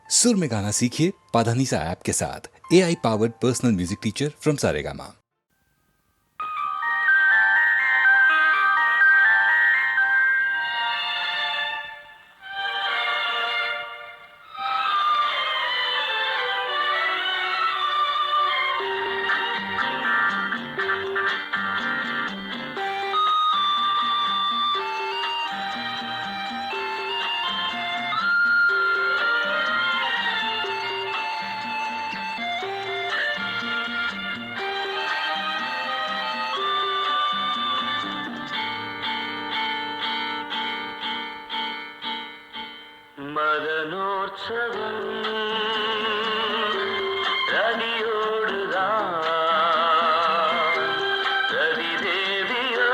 सुर में गाना सीखिए पाधानीसा ऐप के साथ। AI powered personal music teacher from Saregama. மதனோற்சவம் ரதியோடுதான் ரதி தேவியோ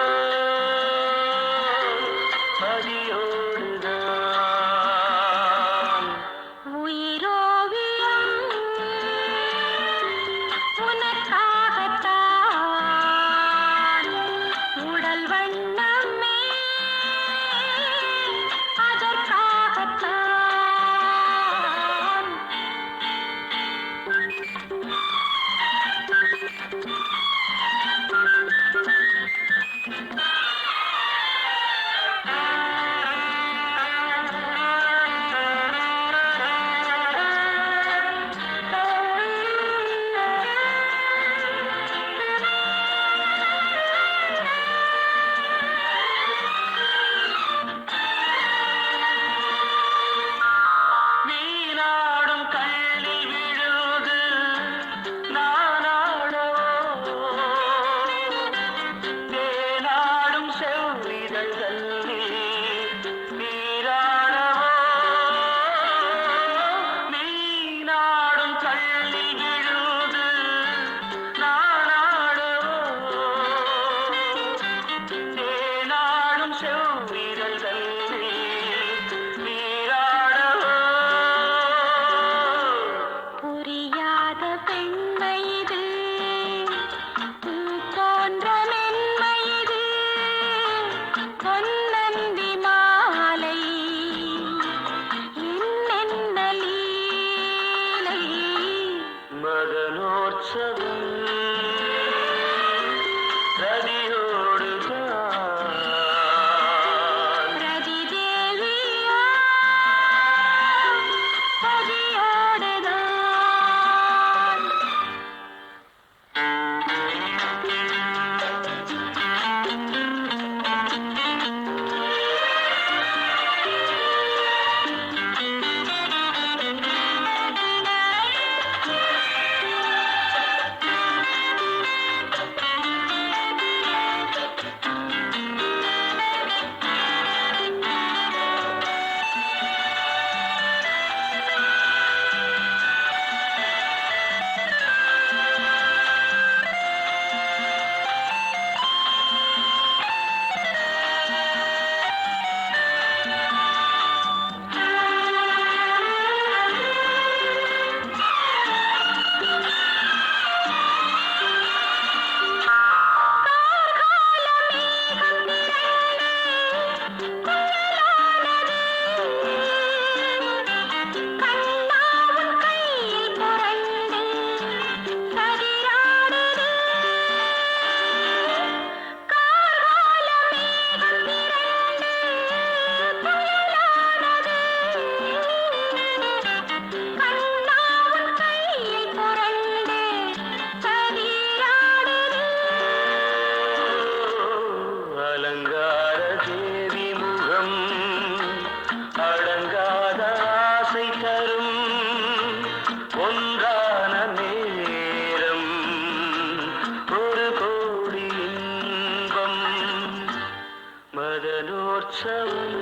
பதியோடுதான் உயிரோவியம் உனக்காகத்தான் உடல் வண்ணமே அதற்காகத்தான் நீராடும் கண்ணில் விழுது நானாடவோ தேனாடும் செவ்விதழ்களில் நீராடவோ நீராடும் கண்ணில் விழுது நானாடவோ தேனாடும் செவ்விதழ்களில் நீராடவோ புரியாத பெண்மை இது பூ போன்ற மென்மை இது பொன்னந்தி மாலை என்னென்ன லீலை மதனோற்சவம் ரதியோடுதான் ரதி தேவியோ பதியோடுதான் கண்ணாவும் கையில் புரண்டு சரியாடுது கார்கால மேகம் திரண்டு புயலானது கண்ணாவும் கையில் புரண்டு சரியாடுது அலங்கார தேவி முகம் அடங்காத ஆசை தரும் ஒன்றான நேரம் ஒரு கோடி இன்பம் மதனோற்சவம்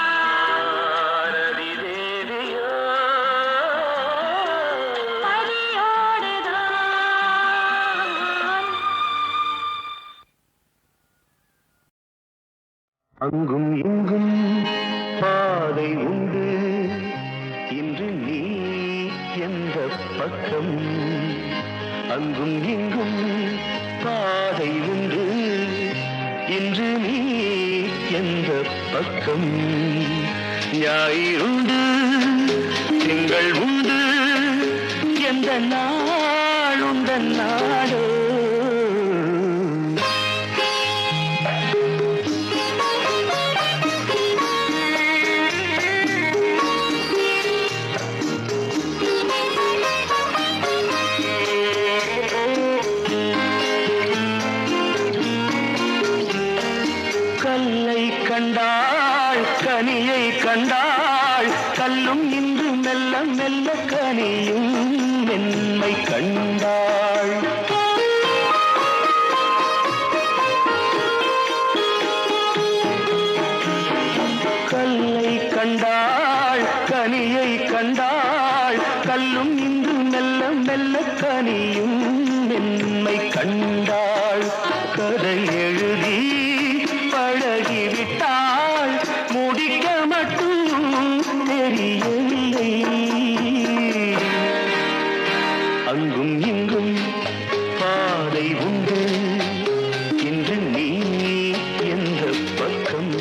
ரதியோடுதான் ரதி தேவியோ பதியோடுதான் அங்கும் இங்கும் பாதை உண்டு இன்று நீ எந்த பக்கம் அங்கும் இங்கும் பாதை உண்டு இன்று நீ எந்த பக்கம் ஞாயிறுண்டு திங்கள் உண்டு எந்த நாளுந்த நாடு கல்லை கண்டாள் கனியை கண்டாள் கல்லும் இன்று மெல்ல மெல்ல கனியும் மென்மை கண்டாள் கல்லை கண்டாள் கனியை கண்டாள் கல்லும் இன்று மெல்ல மெல்ல கனியும் மென்மை கண்டாள் கதை எழுதி பழகிவிட்டாள் முடிக்க மட்டும் தெரியவில்லை அங்கும் இங்கும் பாதை உண்டு இன்று நீ எந்த பக்கம்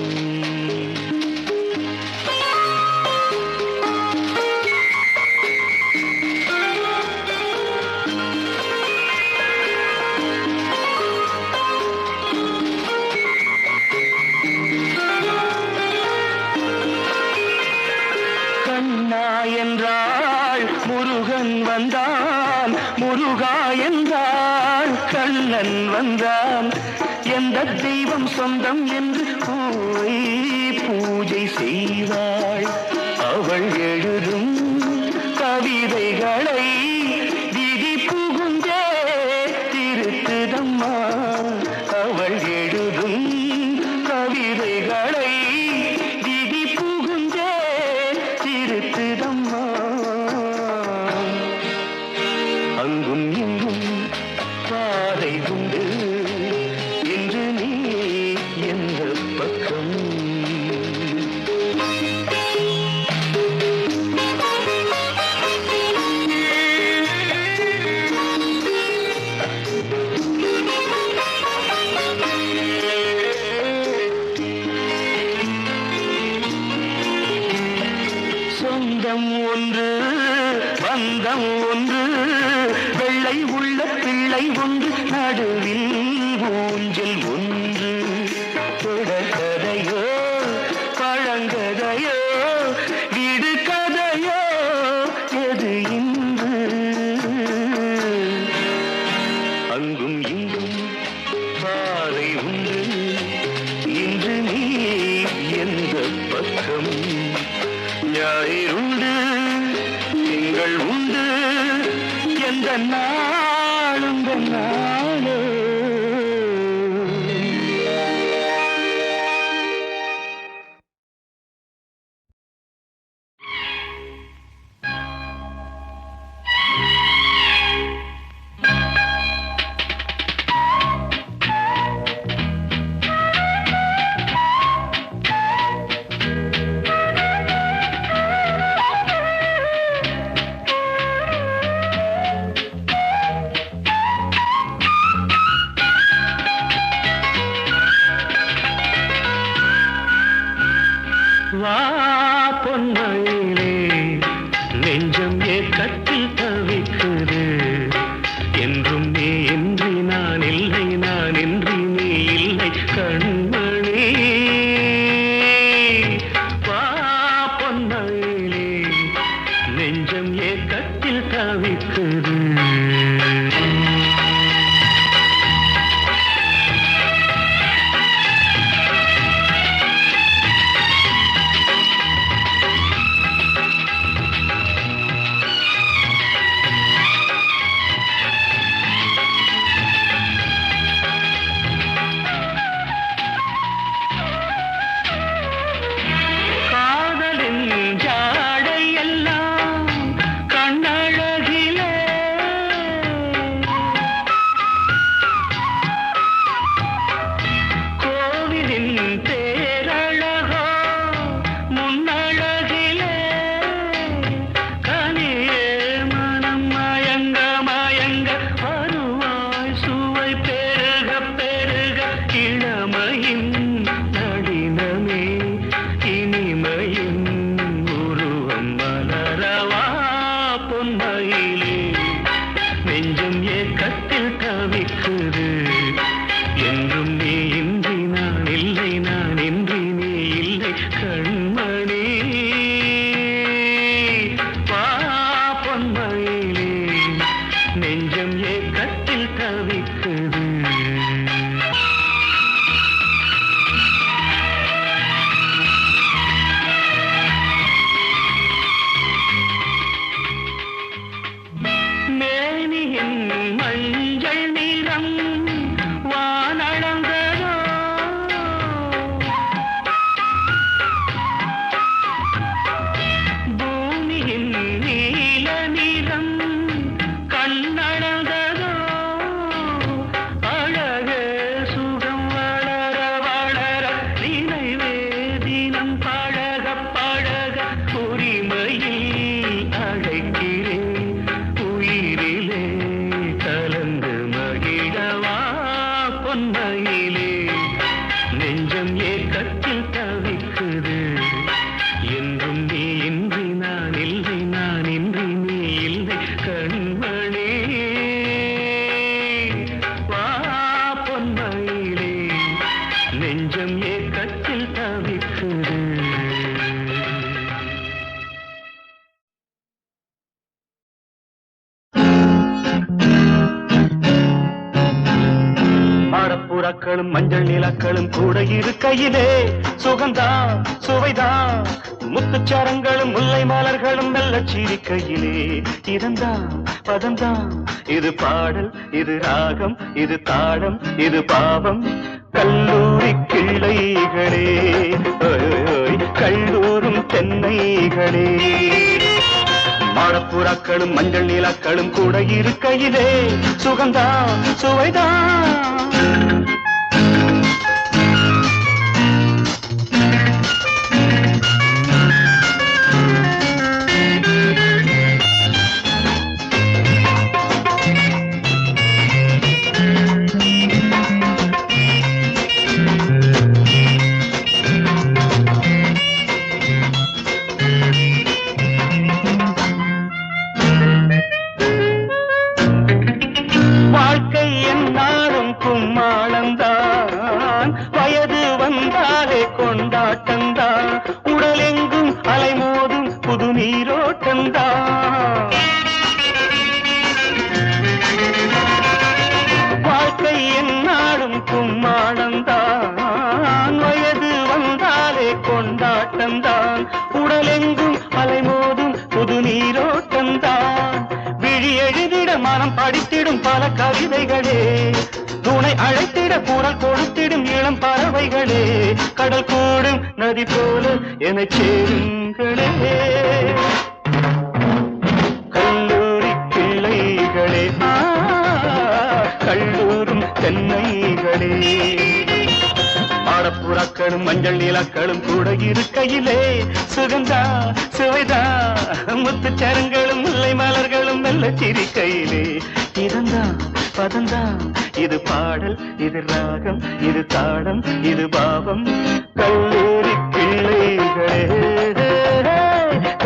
கண்ணா என்றாள் முருகன் வந்தான் முருகா என்றாள் கண்ணன் வந்தான் எந்த தெய்வம் சொந்தம் என்று போய் பூஜை செய்வாள் அவள் எழுதும் கவிதைகளை விதி புகுந்தே திருத்துதம்மா அவள் எழுதும் கவிதைகளை விதி புகுந்தே திருத்துதம்மா அங்கும் இங்கும் பாதை உண்டு இன்று நீ எந்த பக்கம் சொந்தம் ஒன்று பந்தம் ஒன்று வெள்ளை உள்ள பிள்ளை ஒன்று நடுவில் ஊஞ்சல் ஒன்று தொடர்கதையோ பழங்கதையோ விடு கதையோ எது இன்று அங்கும் இங்கும் பாதை உண்டு இன்று நீ எந்த பக்கம் ஞாயிறுண்டு திங்கள் உண்டு எந்த நாளுந்த நாடு வா பொன்மயிலே நெஞ்சம் ஏக்கத்தில் தவிக்குது என்றும் நீ இன்றி நான் இல்லை நான் இன்றி நீ இல்லை கண்மணி வா பொன்மயிலே நெஞ்சம் ஏக்கத்தில் தவிக்குது ஏக்கத்தில் தவிக்குது. என்றும் நீ இன்றி நான் இல்லை, நான் இன்றி நீ இல்லை. கண்மணி வா பொன்மயிலே, நெஞ்சம் ஏக்கத்தில் தவிக்குது. மாடப்புறாக்களும் மஞ்சள் நிலக்களும் கூட இருக்கையிலே சுகந்தான் சுவைதான். முத்துச்சரங்களும் முல்லை மலர்களும் மெல்ல சிரிக்கையிலே இதந்தான் பதந்தான். இது பாடல், இது ராகம், இது தாளம், இது பாவம். கல்லூரி கிள்ளைகளே, கல்லூரும் தென்னைகளே. மாடப்புறாக்களும் மஞ்சள் நிலக்களும் கூட இருக்கையிலே சுகந்தான் சுவைதான். கொண்டாட்டந்தான் உடலெங்கும் அலைமோதும் புது நீரோட்டந்தான். வாழ்க்கை என்னாடும் கும்மாளந்தான். வயது வந்தாலே கொண்டாட்டந்தான் உடலெங்கும் அலைமோதும் புது நீரோட்டந்தான். விழி எழுதிட மனம் படித்திடும் பல கவிதைகளே, துணை அழைத்திட குரல் கொடுத்திடும் இளம் பறவைகளே. கடல் கூடும் நதி போல என சேருங்களே. கல்லூரி பிள்ளைகளே, கல்லூரும் தென்னைகளே. மாடப்புறாக்களும் மஞ்சள் நிலக்களும் கூட இருக்கையிலே சுகந்தா சுவைதா. முத்துச்சரங்களும் முல்லை மலர்களும் மெல்ல சிரிக்கையிலே இதந்தான் பதந்தான். இது பாடல், இது ராகம், இது தாளம், இது பாவம். கல்லூரி பிள்ளைகளே,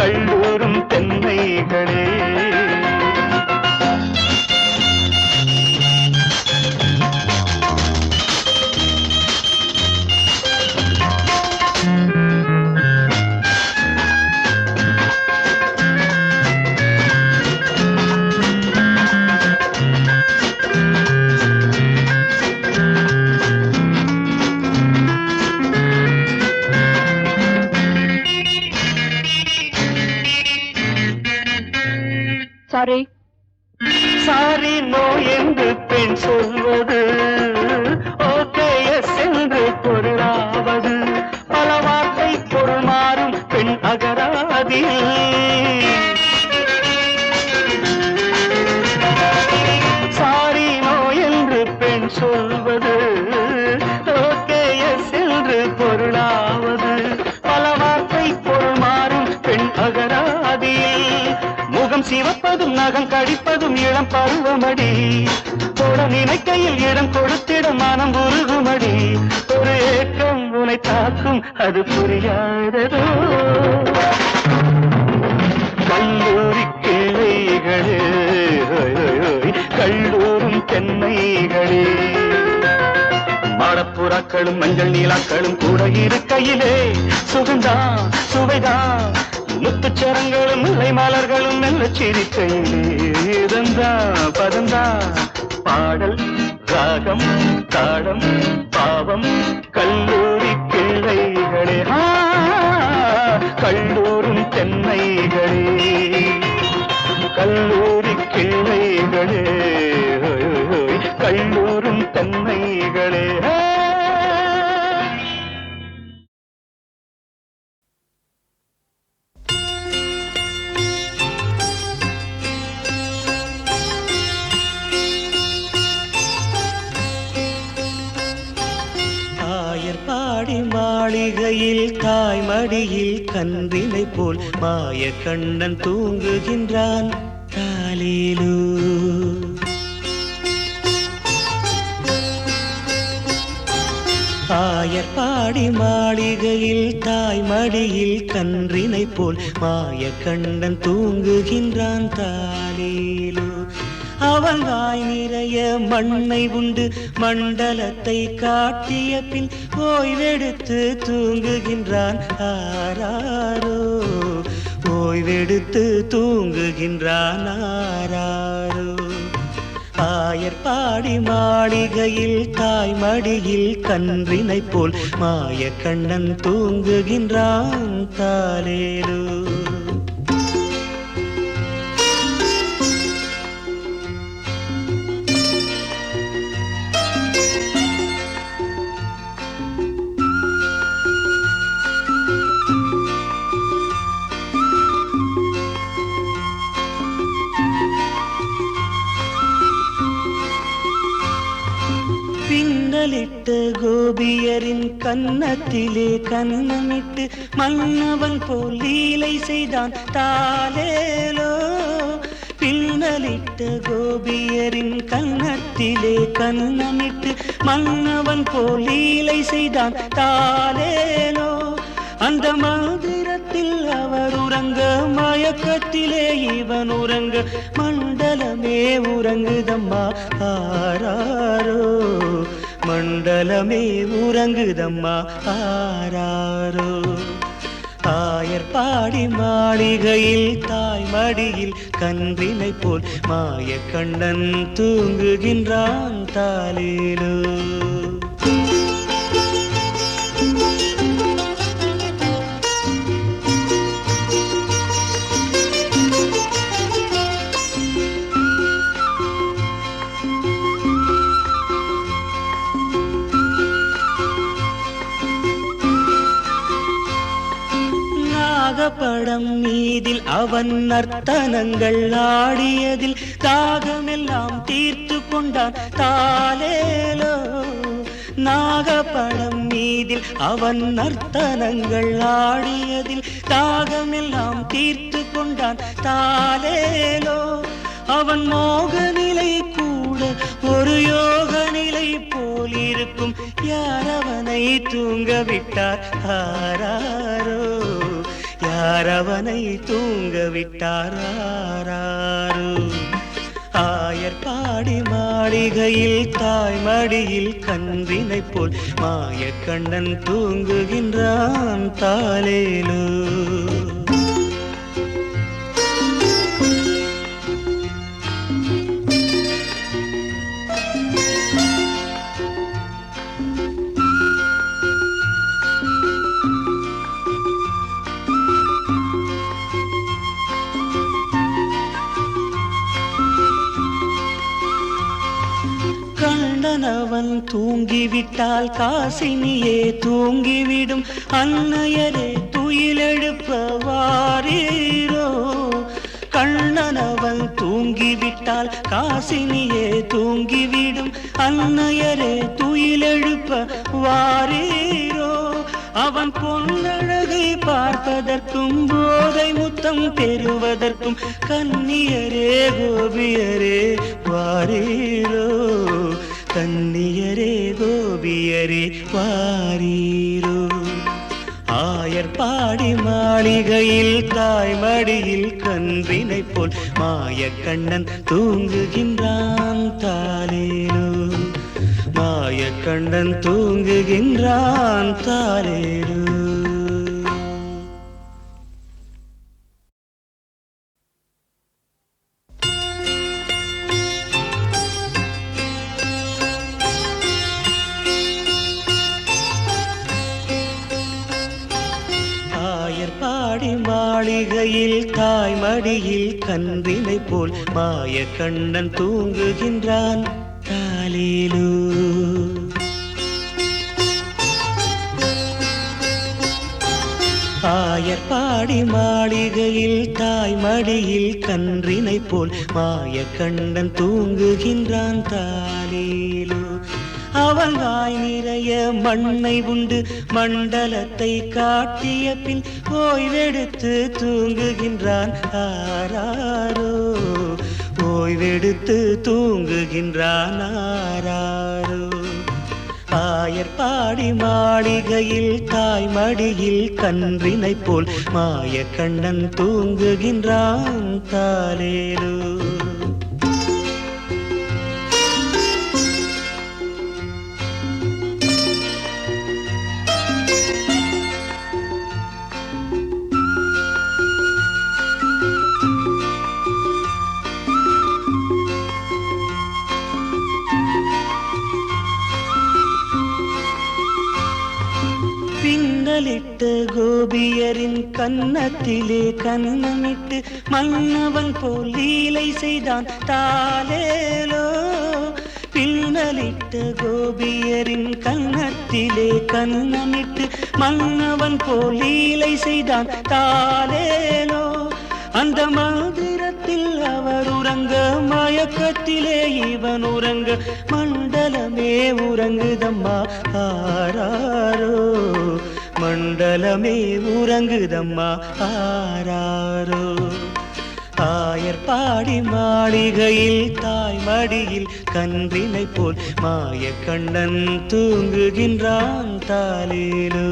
கல்லூரும் தென்னைகளே. சாரி சாரி நோ என்று பெண் சொல்வது, ஓகே எஸ் என்று பொருளாவது. பல வார்த்தை பொருள் மாறும் பெண் அகராதியில். சாரி நோ என்று பெண் சொல்வது, ஓகே எஸ் என்று பொருளாவது. பல வார்த்தை பொருள் மாறும் பெண் அகராதியில். முகம் சிவப்பதும் நகம் கடிப்பதும் இளம் பருவமடி. தொட நினைக்கையில் இடம் கொடுத்திட மனம் உருகுமடி. ஒரு ஏக்கம் உனை தாக்கும் அது புரியாததோ. கல்லூரி கிளைகளே, கல்லூரும் தென்னைகளே. மாடப்புறாக்களும் மஞ்சள் நீலாக்களும் கூட இருக்கையிலே சுகந்தான் சுவைதான். முத்துச்சரங்களும் முல்லை மலர்களும் மெல்ல சிரிக்கையிலே இதந்தா பதந்தா. பாடல் ராகம் தாளம் பாவம். கல்லூரி கிள்ளைகளே, கல்லூரும் தென்னைகளே. கல்லூரி கிள்ளைகளே, கல்லூரும் தென்னைகளே. பாடி மாளிகையில் தாய்மடியில் கன்றினை போல் மாய கண்ணன் தூங்குகின்றான். தாலேலு ஆயர்பாடி மாளிகையில் தாய் மடியில் கன்றினை போல் மாய கண்ணன் தூங்குகின்றான் தாலேலோ. அவன் வாய் நிறைய மண்ணை உண்டு மண்டலத்தை காட்டிய பின் ஓய்வெடுத்து தூங்குகின்றான் ஆராரோ. ஓய்வெடுத்து தூங்குகின்றான் ஆராரோ. ஆயர்பாடி மாளிகையில் தாய் மடியில் கன்றினை போல் மாய கண்ணன் தூங்குகின்றான் தாலேலோ. பின்னலிட்டு கோபியரின் கன்னத்திலே கன்னமிட்டு மன்னவன் போல் லீலை செய்தான் தாலேலோ. பின்னலிட்டு கோபியரின் கன்னத்திலே கன்னமிட்டு மன்னவன் போல் லீலை செய்தான் தாலேலோ. அந்த மந்திரத்தில் அவர் உறங்க மயக்கத்திலே இவன் உறங்க மண்டலமே உறங்குதம்மா ஆராரோ. மண்டலமே உறங்குதம்மா ஆராரோ. ஆயர்பாடி மாளிகையில் தாய் மடியில் கன்றினை போல் மாய கண்ணன் தூங்குகின்றான் தாலேலோ. படம் மீதில் அவன் நர்த்தனங்கள் ஆடியதில் தாகமெல்லாம் தீர்த்து கொண்டான் தாலேலோ. நாகப்படம் மீதில் அவன் நர்த்தனங்கள் ஆடியதில் தாகமெல்லாம் தீர்த்து கொண்டான் தாலேலோ. அவன் மோக நிலை கூட ஒரு யோக நிலை போல் இருக்கும். யார் அவனை தூங்க விட்டார் ஆராரோ. யார் அவனை தூங்க விட்டார் ஆராரோ. ஆயர்பாடி மாளிகையில் தாய் மடியில் கன்றினை போல் மாய கண்ணன் தூங்குகின்றான் தாலேலோ. கண்ணனவன் தூங்கிவிட்டால் காசினியே தூங்கிவிடும். அன்னையரே துயிலெழுப்ப வாரீரோ. கண்ணனவன் தூங்கிவிட்டால் காசினியே தூங்கிவிடும். அன்னையரே துயிலெழுப்ப வாரீரோ. அவன் பொன்னழகை பார்ப்பதற்கும் போதை முத்தம் பெறுவதற்கும் கன்னியரே கோபியரே வாரீரோ. கன்னியரே கோபியரே வாரீரோ. ஆயர்பாடி மாளிகையில் தாய் மடியில் கன்றினை போல் மாய கண்ணன் தூங்குகின்றான் தாலேலோ. மாய கண்ணன் தூங்குகின்றான் தாலேலோ. ஆயர்பாடி மாளிகையில் தாய் மடியில் கன்றினை போல் மாய கண்ணன் தூங்குகின்றான் தாலேலோ. ஆயர்பாடி மாளிகையில் தாய் மடியில் கன்றினை போல் மாய கண்ணன் தூங்குகின்றான் தாலேலோ. அவன் வாய் நிறைய மண்ணை உண்டு மண்டலத்தை காட்டிய பின் ஓய்வெடுத்து தூங்குகின்றான் ஆராரோ. ஓய்வெடுத்து தூங்குகின்றான் ஆராரோ. ஆயர்பாடி மாளிகையில் தாய் மடியில் கன்றினை போல் மாய கண்ணன் தூங்குகின்றான் தாலேலோ. பின்னலிட்டு கோபியரின் கன்னத்திலே கன்னமிட்டு மன்னவன் போல் லீலை செய்தான் தாலேலோ. பின்னலிட்டு கோபியரின் கன்னத்திலே கன்னமிட்டு மன்னவன் போல் லீலை செய்தான் தாலேலோ. அந்த மந்திரத்தில் அவர் உறங்க மயக்கத்திலே இவன் உறங்க மண்டலமே உறங்குதம்மா ஆராரோ. மண்டலமே உறங்குதம்மா ஆராரோ. ஆயர்பாடி மாளிகையில் தாய் மடியில் கன்றினை போல் மாய கண்ணன் தூங்குகின்றான் தாலேலோ.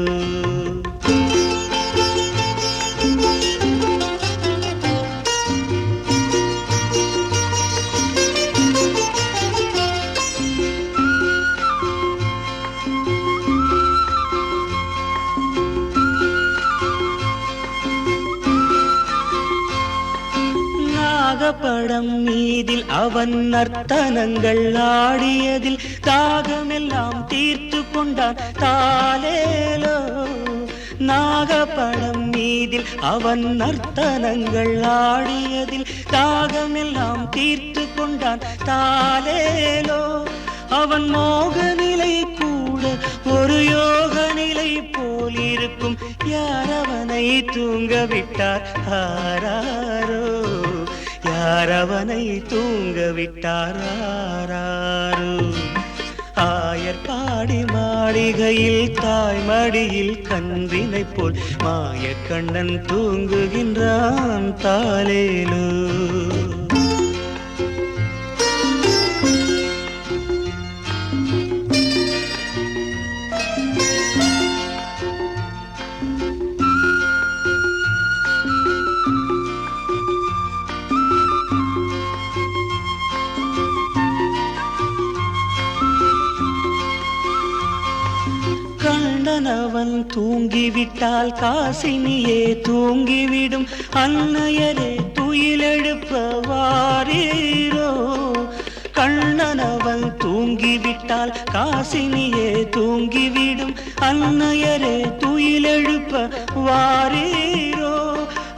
படம் மீதில் அவன் நர்த்தனங்கள் ஆடியதில் தாகமெல்லாம் தீர்த்து கொண்டான் தாலேலோ. நாகப்படம் மீதில் அவன் நர்த்தனங்கள் ஆடியதில் தாகமெல்லாம் தீர்த்து கொண்டான் தாலேலோ. அவன் மோக நிலை கூட ஒரு யோக நிலை போல் இருக்கும். யார் அவனை தூங்க விட்டார் ஆராரோ. யார் அவனை தூங்க விட்டார் ஆராரோ. ஆயர்பாடி மாளிகையில் தாய் மடியில் கன்றினை போல் மாய கண்ணன் தூங்குகின்றான் தாலேலோ. கண்ணனவன் தூங்கிவிட்டால் காசினியே தூங்கிவிடும். அன்னையரே துயிலெழுப்ப வாரீரோ. கண்ணனவன் தூங்கிவிட்டால் காசினியே தூங்கிவிடும். அன்னையரே துயிலெழுப்ப வாரீரோ.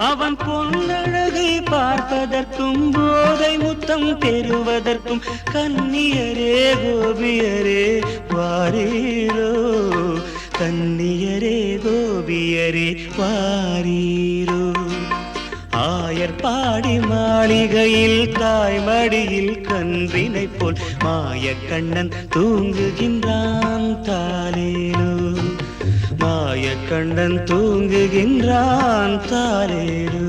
அவன் பொன்னழகை பார்ப்பதற்கும் போதை முத்தம் பெறுவதற்கும் கன்னியரே கோபியரே வாரீரோ. கன்னியரே கோபியரே வாரீரோ. ஆயர்பாடி மாளிகையில் தாய் மடியில் கன்றினை போல் மாய கண்ணன் தூங்குகின்றான் தாலேலோ. மாய கண்ணன் தூங்குகின்றான் தாலேலோ.